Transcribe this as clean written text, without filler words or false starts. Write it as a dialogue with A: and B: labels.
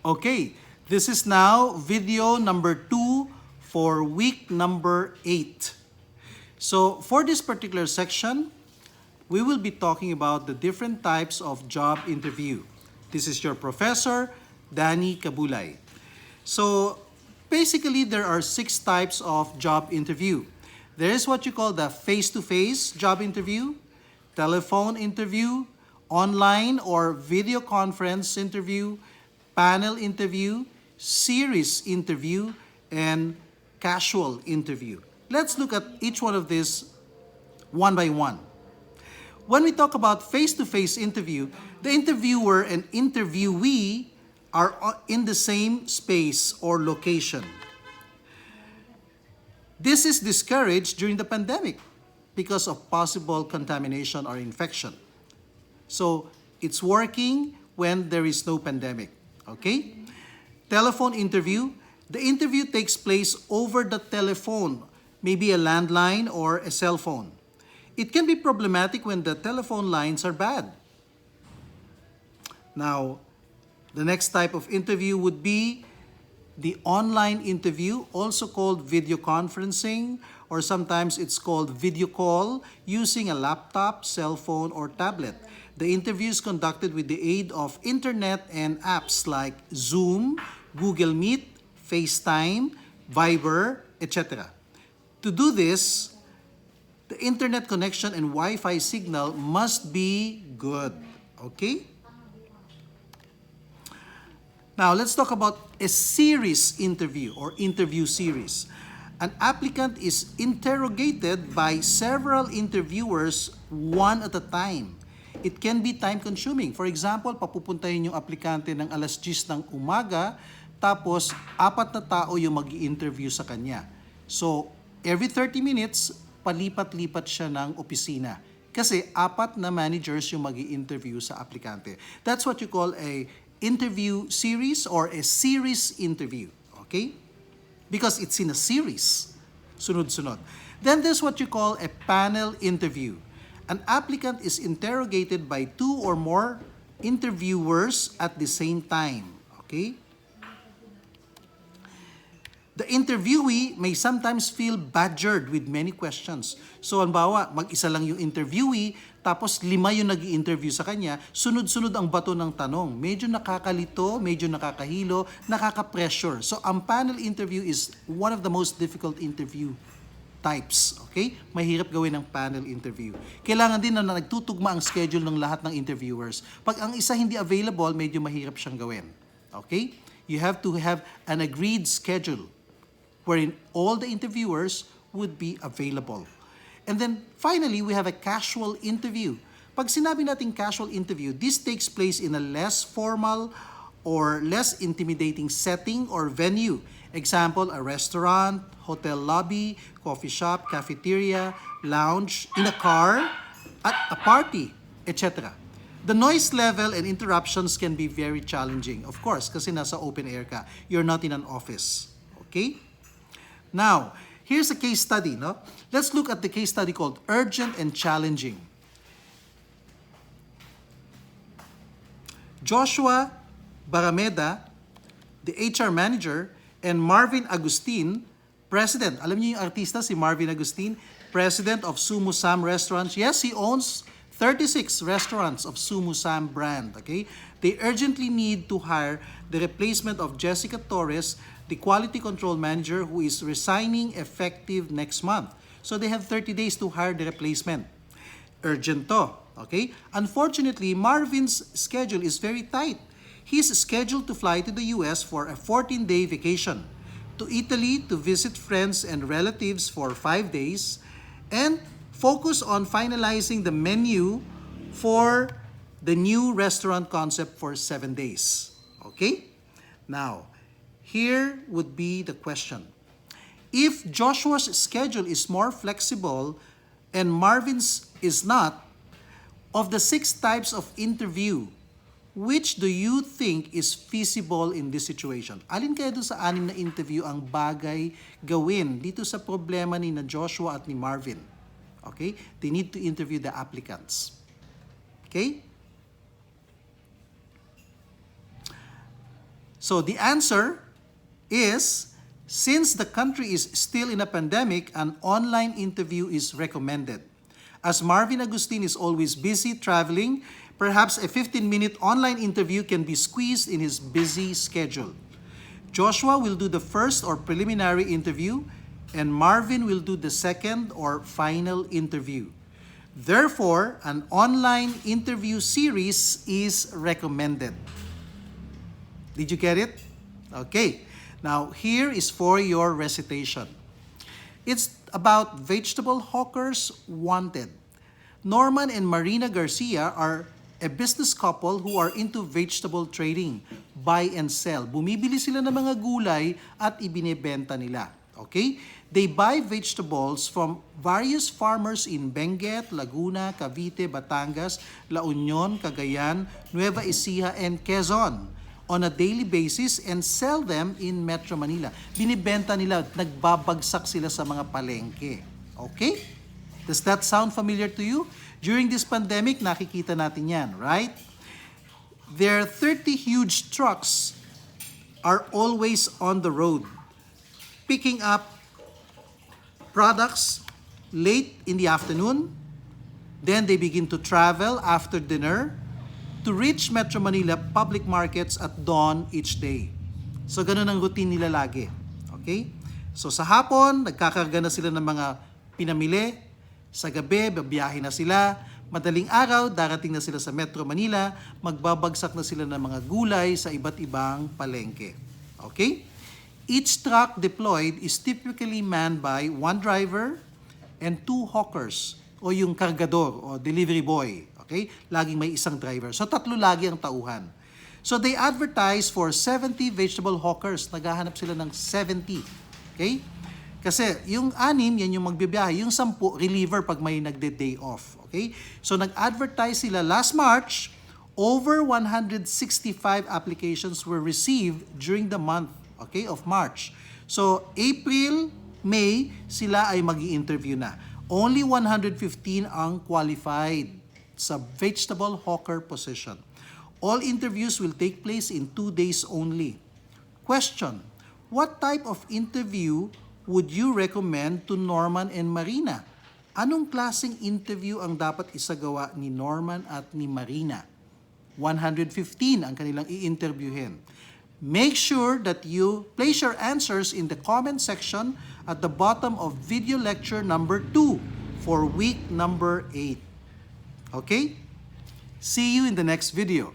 A: Okay, this is now video number 2 for week number 8. So for this particular section, we will be talking about the different types of job interview. This is your professor, Danny Kabulay. So basically, there are 6 types of job interview. There is what you call the face-to-face job interview, telephone interview, online or video conference interview, panel interview, series interview, and casual interview. Let's look at each one of these one by one. When we talk about face-to-face interview, the interviewer and interviewee are in the same space or location. This is discouraged during the pandemic because of possible contamination or infection. So it's working when there is no pandemic. Okay? Telephone interview. The interview takes place over the telephone, maybe a landline or a cell phone. It can be problematic when the telephone lines are bad. Now, the next type of interview would be the online interview, also called video conferencing, or sometimes it's called video call using a laptop, cell phone, or tablet. The interview is conducted with the aid of internet and apps like Zoom, Google Meet, FaceTime, Viber, etc. To do this, the internet connection and Wi-Fi signal must be good. Okay? Now, let's talk about a series interview or interview series. An applicant is interrogated by several interviewers one at a time. It can be time-consuming. For example, papupuntahin yung aplikante ng alas 10 ng umaga, tapos 4 na tao yung mag-i-interview sa kanya. So, every 30 minutes, palipat-lipat siya ng opisina. Kasi 4 na managers yung mag-i-interview sa aplikante. That's what you call a interview series or a series interview. Okay? Because it's in a series. Sunod-sunod. Then there's what you call a panel interview. An applicant is interrogated by 2 or more interviewers at the same time. Okay? The interviewee may sometimes feel badgered with many questions. So, halimbawa, mag-isa lang yung interviewee, tapos 5 yung nag-i-interview sa kanya, sunod-sunod ang bato ng tanong. Medyo nakakalito, medyo nakakahilo, nakaka-pressure. So, ang panel interview is one of the most difficult interview types. Okay? Mahirap gawin ang panel interview. Kailangan din na nagtutugma ang schedule ng lahat ng interviewers. Pag ang isa hindi available, medyo mahirap siyang gawin. Okay? You have to have an agreed schedule wherein all the interviewers would be available. And then, finally, we have a casual interview. Pag sinabi natin casual interview, this takes place in a less formal or less intimidating setting or venue. Example, a restaurant, hotel lobby, coffee shop, cafeteria, lounge, in a car, at a party, etc. The noise level and interruptions can be very challenging. Of course, kasi nasa open air ka. You're not in an office. Okay? Now, here's a case study. No? Let's look at the case study called Urgent and Challenging. Joshua Barameda, the HR manager, and Marvin Agustin, president. Alam niyo yung artista, si Marvin Agustin, president of Sumu Sam Restaurants. Yes, he owns 36 restaurants of Sumu Sam brand. Okay? They urgently need to hire the replacement of Jessica Torres, the quality control manager who is resigning effective next month. So they have 30 days to hire the replacement. Urgent to. Okay? Unfortunately, Marvin's schedule is very tight. He's scheduled to fly to the US for a 14-day vacation, to Italy to visit friends and relatives for 5 days, and focus on finalizing the menu for the new restaurant concept for 7 days. Okay? Now, here would be the question. If Joshua's schedule is more flexible and Marvin's is not, of the 6 types of interview, which do you think is feasible in this situation? Alin kaya doon sa 6 na interview ang bagay gawin dito sa problema ni na Joshua at ni Marvin? Okay? They need to interview the applicants. Okay? So the answer is, since the country is still in a pandemic, an online interview is recommended. As Marvin Agustin is always busy traveling, perhaps a 15-minute online interview can be squeezed in his busy schedule. Joshua will do the first or preliminary interview, and Marvin will do the second or final interview. Therefore, an online interview series is recommended. Did you get it? Okay. Now, here is for your recitation. It's about vegetable hawkers wanted. Norman and Marina Garcia are a business couple who are into vegetable trading, buy and sell. Bumibili sila ng mga gulay at ibinebenta nila. Okay? They buy vegetables from various farmers in Benguet, Laguna, Cavite, Batangas, La Union, Cagayan, Nueva Ecija, and Quezon on a daily basis and sell them in Metro Manila. Binibenta nila, nagbabagsak sila sa mga palengke. Okay? Does that sound familiar to you? During this pandemic, nakikita natin yan, right? Their 30 huge trucks are always on the road, picking up products late in the afternoon. Then they begin to travel after dinner to reach Metro Manila public markets at dawn each day. So, ganun ang routine nila lagi. Okay? So, sa hapon, nagkakarga na sila ng mga pinamili. Sa gabi, babiyahe na sila. Madaling araw, darating na sila sa Metro Manila. Magbabagsak na sila ng mga gulay sa iba't ibang palengke. Okay? Each truck deployed is typically manned by one driver and two hawkers o yung kargador o delivery boy. Okay? Laging may isang driver. So, 3 lagi ang tauhan. So, they advertise for 70 vegetable hawkers. Naghahanap sila ng 70. Okay? Kasi yung 6, yan yung magbibiyahe. Yung 10, reliever pag may nagde-day off. Okay? So, nag-advertise sila last March. Over 165 applications were received during the month, okay, of March. So, April, May, sila ay mag-i-interview na. Only 115 ang qualified sa vegetable hawker position. All interviews will take place in 2 days only. Question: what type of interview would you recommend to Norman and Marina? Anong klaseng interview ang dapat isagawa ni Norman at ni Marina? 115 ang kanilang i-interviewin. Make sure that you place your answers in the comment section at the bottom of video lecture number 2 for week number 8. Okay? See you in the next video.